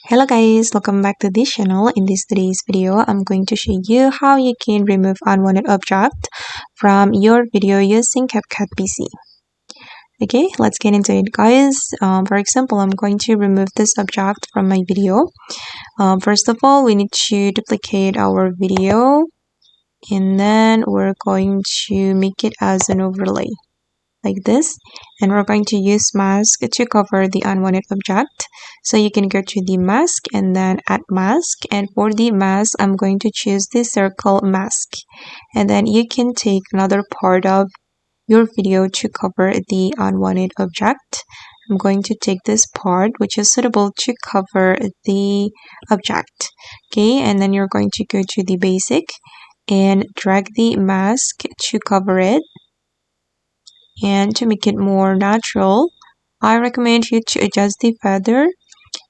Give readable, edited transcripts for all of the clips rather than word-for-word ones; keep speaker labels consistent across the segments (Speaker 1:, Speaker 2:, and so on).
Speaker 1: Hello guys, welcome back to this channel. In today's video, I'm going to show you how you can remove unwanted object from your video using CapCut PC. Okay, let's get into it guys. For example, I'm going to remove this object from my video. First of all, we need to duplicate our video and then we're going to make it as an overlay like this, and we're going to use mask to cover the unwanted object. So you can go to the mask and then add mask, and for the mask I'm going to choose the circle mask, and then you can take another part of your video to cover the unwanted object. I'm going to take this part which is suitable to cover the object. Okay, and then you're going to go to the basic and drag the mask to cover it. And to make it more natural, I recommend you to adjust the feather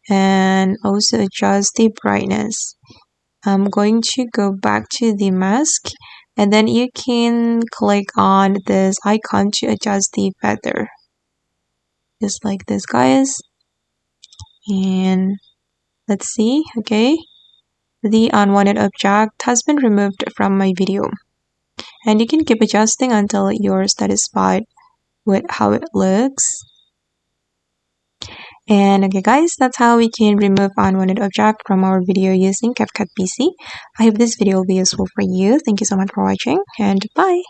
Speaker 1: and also adjust the brightness. I'm going to go back to the mask, and then you can click on this icon to adjust the feather. Just like this guys. And let's see, okay. The unwanted object has been removed from my video. And you can keep adjusting until you're satisfied with how it looks. And okay guys, that's how we can remove unwanted object from our video using CapCut PC. I hope this video will be useful for you. Thank you so much for watching and bye.